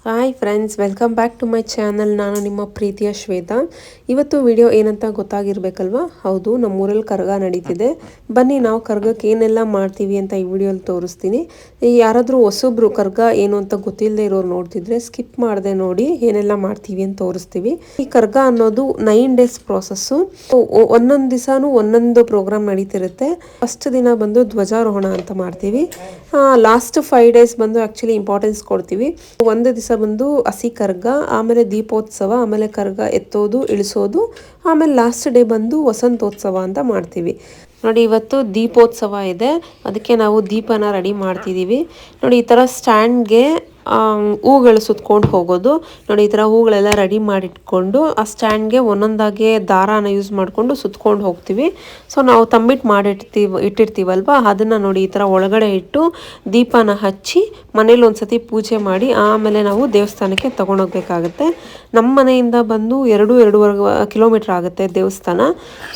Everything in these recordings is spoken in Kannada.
Hi friends, welcome back to my channel. ನಾನು ನಿಮ್ಮ ಪ್ರೀತಿಯ ಶ್ವೇತಾ. ಇವತ್ತು ವಿಡಿಯೋ ಏನಂತ ಗೊತ್ತಾಗಿರ್ಬೇಕಲ್ವಾ? ಹೌದು, ನಮ್ಮೂರಲ್ಲಿ ಕರಗ ನಡೀತಿದೆ. ಬನ್ನಿ ನಾವು ಕರಗಕ್ಕೆ ಏನೆಲ್ಲ ಮಾಡ್ತೀವಿ ಅಂತ ಈ ವಿಡಿಯೋಲಿ ತೋರಿಸ್ತೀನಿ. ಯಾರಾದರೂ ಹೊಸಬ್ರು ಕರಗ ಏನು ಅಂತ ಗೊತ್ತಿಲ್ಲದೆ ಇರೋರು ನೋಡ್ತಿದ್ರೆ ಸ್ಕಿಪ್ ಮಾಡದೆ ನೋಡಿ, ಏನೆಲ್ಲ ಮಾಡ್ತೀವಿ ಅಂತ ತೋರಿಸ್ತೀವಿ. ಈ ಕರಗ ಅನ್ನೋದು 9 ಡೇಸ್ ಪ್ರಾಸೆಸ್ಸು. ಒಂದೊಂದು ದಿವಸನೂ ಒಂದೊಂದು ಪ್ರೋಗ್ರಾಮ್ ನಡೀತಿರುತ್ತೆ. ಫಸ್ಟ್ ದಿನ ಬಂದು ಧ್ವಜಾರೋಹಣ ಅಂತ ಮಾಡ್ತೀವಿ. ಲಾಸ್ಟ್ 5 ಡೇಸ್ ಬಂದು ಆ್ಯಕ್ಚುಲಿ ಇಂಪಾರ್ಟೆನ್ಸ್ ಕೊಡ್ತೀವಿ. ಒಂದು ದಿವಸ ಬಂದು ಹಸಿ ಕರ್ಗ, ಆಮೇಲೆ ದೀಪೋತ್ಸವ, ಆಮೇಲೆ ಕರ್ಗ ಎತ್ತೋದು ಇಳಿಸೋದು, ಆಮೇಲೆ ಲಾಸ್ಟ್ ಡೇ ಬಂದು ವಸಂತೋತ್ಸವ ಅಂತ ಮಾಡ್ತೀವಿ. ನೋಡಿ, ಇವತ್ತು ದೀಪೋತ್ಸವ ಇದೆ, ಅದಕ್ಕೆ ನಾವು ದೀಪನ ರೆಡಿ ಮಾಡ್ತಿದ್ದೀವಿ. ನೋಡಿ, ಈ ಥರ ಸ್ಟ್ಯಾಂಡ್ಗೆ ಹೂಗಳು ಸುತ್ಕೊಂಡು ಹೋಗೋದು. ನೋಡಿ, ಈ ಥರ ಹೂಗಳೆಲ್ಲ ರೆಡಿ ಮಾಡಿಟ್ಕೊಂಡು ಆ ಸ್ಟ್ಯಾಂಡ್ಗೆ ಒಂದೊಂದಾಗೆ ದಾರಾನ ಯೂಸ್ ಮಾಡಿಕೊಂಡು ಸುತ್ಕೊಂಡು ಹೋಗ್ತೀವಿ. ಸೊ ನಾವು ಇಟ್ಟಿರ್ತೀವಲ್ವ, ಅದನ್ನು ನೋಡಿ ಈ ಥರ ಒಳಗಡೆ ಇಟ್ಟು ದೀಪನ ಹಚ್ಚಿ ಮನೇಲಿ ಒಂದ್ಸತಿ ಪೂಜೆ ಮಾಡಿ ಆಮೇಲೆ ನಾವು ದೇವಸ್ಥಾನಕ್ಕೆ ತಗೊಂಡೋಗ್ಬೇಕಾಗತ್ತೆ. ನಮ್ಮ ಮನೆಯಿಂದ ಬಂದು 2-2.5 ಕಿಲೋಮೀಟರ್ ಆಗುತ್ತೆ ದೇವಸ್ಥಾನ.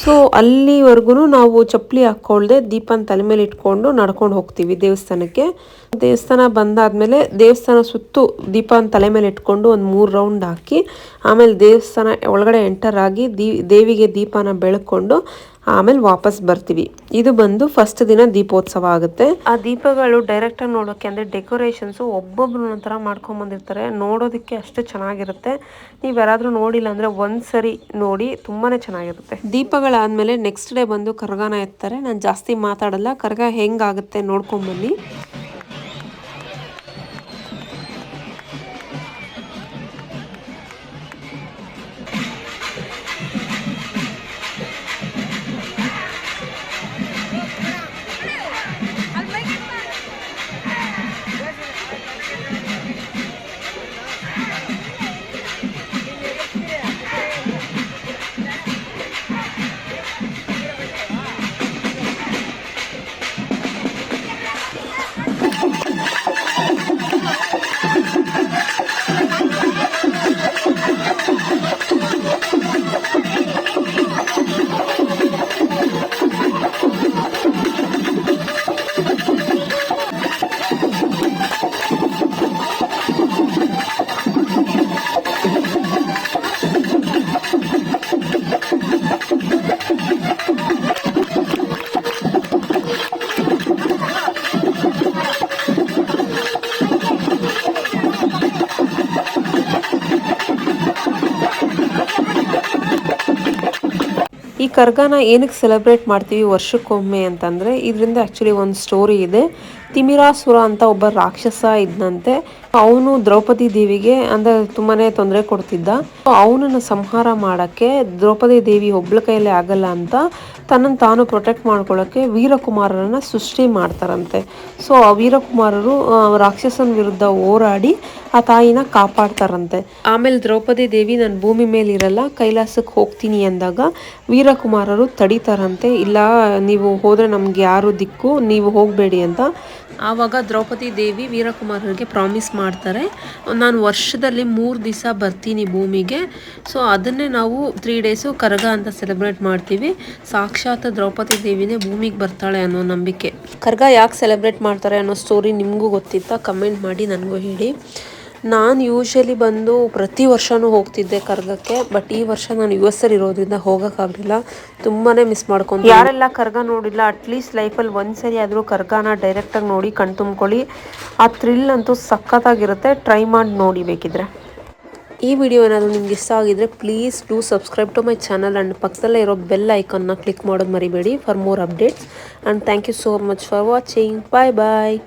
ಸೊ ಅಲ್ಲಿವರೆಗೂ ನಾವು ಚಪ್ಪಲಿ ಹಾಕ್ಕೊಳ್ದೆ ದೀಪನ ತಲೆ ಮೇಲೆ ಇಟ್ಕೊಂಡು ನಡ್ಕೊಂಡು ಹೋಗ್ತೀವಿ ದೇವಸ್ಥಾನಕ್ಕೆ. ದೇವಸ್ಥಾನ ಬಂದಾದ್ಮೇಲೆ ದೇವಸ್ಥಾನ ಸುತ್ತು ದೀಪನ ತಲೆ ಮೇಲೆ ಇಟ್ಕೊಂಡು ಒಂದು 3 ರೌಂಡ್ ಹಾಕಿ ಆಮೇಲೆ ದೇವಸ್ಥಾನ ಒಳಗಡೆ ಎಂಟರ್ ಆಗಿ ದೇವಿಗೆ ದೀಪನ ಬೆಳಕೊಂಡು ಆಮೇಲೆ ವಾಪಸ್ ಬರ್ತೀವಿ. ಇದು ಬಂದು ಫಸ್ಟ್ ದಿನ ದೀಪೋತ್ಸವ ಆಗುತ್ತೆ. ಆ ದೀಪಗಳು ಡೈರೆಕ್ಟಾಗಿ ನೋಡೋಕೆ ಅಂದರೆ ಡೆಕೋರೇಷನ್ಸು ಒಬ್ಬೊಬ್ರು ಒಂಥರ ಮಾಡ್ಕೊಂಡು ಬಂದಿರ್ತಾರೆ. ನೋಡೋದಕ್ಕೆ ಅಷ್ಟು ಚೆನ್ನಾಗಿರುತ್ತೆ. ನೀವು ಯಾರಾದರೂ ನೋಡಿಲ್ಲ ಅಂದರೆ ಒಂದ್ಸರಿ ನೋಡಿ, ತುಂಬಾ ಚೆನ್ನಾಗಿರುತ್ತೆ. ದೀಪಗಳಾದಮೇಲೆ ನೆಕ್ಸ್ಟ್ ಡೇ ಬಂದು ಕರಗನ ಎತ್ತಾರೆ. ನಾನು ಜಾಸ್ತಿ ಮಾತಾಡಲ್ಲ, ಕರಗ ಹೆಂಗಾಗುತ್ತೆ ನೋಡ್ಕೊಂಬನ್ನಿ. ಈ ಕರ್ಗನ ಏನಕ್ಕೆ ಸೆಲೆಬ್ರೇಟ್ ಮಾಡ್ತೀವಿ ವರ್ಷಕ್ಕೊಮ್ಮೆ ಅಂತಂದರೆ, ಇದರಿಂದ ಆ್ಯಕ್ಚುಲಿ ಒಂದು ಸ್ಟೋರಿ ಇದೆ. ತಿಮಿರಾಸುರ ಅಂತ ಒಬ್ಬ ರಾಕ್ಷಸ ಇದ್ದಂತೆ. ಅವನು ದ್ರೌಪದಿ ದೇವಿಗೆ ಅಂದರೆ ತುಂಬಾ ತೊಂದರೆ ಕೊಡ್ತಿದ್ದ. ಅವನನ್ನು ಸಂಹಾರ ಮಾಡೋಕ್ಕೆ ದ್ರೌಪದಿ ದೇವಿ ಒಬ್ಳ ಕೈಯಲ್ಲೇ ಆಗಲ್ಲ ಅಂತ ತನ್ನನ್ನು ತಾನು ಪ್ರೊಟೆಕ್ಟ್ ಮಾಡ್ಕೊಳ್ಳೋಕ್ಕೆ ವೀರಕುಮಾರರನ್ನು ಸೃಷ್ಟಿ ಮಾಡ್ತಾರಂತೆ. ಸೊ ಆ ವೀರಕುಮಾರರು ರಾಕ್ಷಸನ ವಿರುದ್ಧ ಹೋರಾಡಿ ಆ ತಾಯಿನ ಕಾಪಾಡ್ತಾರಂತೆ. ಆಮೇಲೆ ದ್ರೌಪದಿ ದೇವಿ ನಾನು ಭೂಮಿ ಮೇಲೆ ಇರಲ್ಲ, ಕೈಲಾಸಕ್ಕೆ ಹೋಗ್ತೀನಿ ಅಂದಾಗ ವೀರಕುಮಾರರು ತಡಿತಾರಂತೆ. ಇಲ್ಲ, ನೀವು ಹೋದರೆ ನಮ್ಗೆ ಯಾರು ದಿಕ್ಕು, ನೀವು ಹೋಗಬೇಡಿ ಅಂತ. ಆವಾಗ ದ್ರೌಪದಿ ದೇವಿ ವೀರಕುಮಾರರಿಗೆ ಪ್ರಾಮಿಸ್ ಮಾಡ್ತಾರೆ, ನಾನು ವರ್ಷದಲ್ಲಿ 3 ದಿವಸ ಬರ್ತೀನಿ ಭೂಮಿಗೆ. ಸೊ ಅದನ್ನೇ ನಾವು 3 ಡೇಸು ಕರಗ ಅಂತ ಸೆಲೆಬ್ರೇಟ್ ಮಾಡ್ತೀವಿ. ಸಾಕ್ಷಾತ್ ದ್ರೌಪದಿ ದೇವಿನೇ ಭೂಮಿಗೆ ಬರ್ತಾಳೆ ಅನ್ನೋ ನಂಬಿಕೆ. ಕರಗ ಯಾಕೆ ಸೆಲೆಬ್ರೇಟ್ ಮಾಡ್ತಾರೆ ಅನ್ನೋ ಸ್ಟೋರಿ ನಿಮಗೂ ಗೊತ್ತಿತ್ತಾ? ಕಮೆಂಟ್ ಮಾಡಿ ನನಗೂ ಹೇಳಿ. ನಾನು ಯೂಶ್ವಲಿ ಬಂದು ಪ್ರತಿ ವರ್ಷವೂ ಹೋಗ್ತಿದ್ದೆ ಕರ್ಗಕ್ಕೆ, ಬಟ್ ಈ ವರ್ಷ ನಾನು US ಇರೋದ್ರಿಂದ ಹೋಗೋಕ್ಕಾಗಲಿಲ್ಲ. ತುಂಬಾ ಮಿಸ್ ಮಾಡ್ಕೊಂಡು. ಯಾರೆಲ್ಲ ಕರ್ಗ ನೋಡಿಲ್ಲ, ಅಟ್ಲೀಸ್ಟ್ ಲೈಫಲ್ಲಿ ಒಂದ್ಸರಿ ಆದರೂ ಕರ್ಗನ ಡೈರೆಕ್ಟಾಗಿ ನೋಡಿ ಕಣ್ತುಂಬ್ಕೊಳ್ಳಿ. ಆ ಥ್ರಿಲ್ ಅಂತೂ ಸಖತ್ತಾಗಿರುತ್ತೆ. ಟ್ರೈ ಮಾಡಿ ನೋಡಿ ಬೇಕಿದ್ರೆ. ಈ ವಿಡಿಯೋ ಏನಾದರೂ ನಿಮ್ಗೆ ಇಷ್ಟ ಆಗಿದ್ರೆ please do subscribe to my channel and ಪಕ್ಕದಲ್ಲೇ ಇರೋ ಬೆಲ್ ಐಕಾನ್ನ ಕ್ಲಿಕ್ ಮಾಡೋದು ಮರಿಬೇಡಿ for more updates. And thank you so much for watching. Bye bye.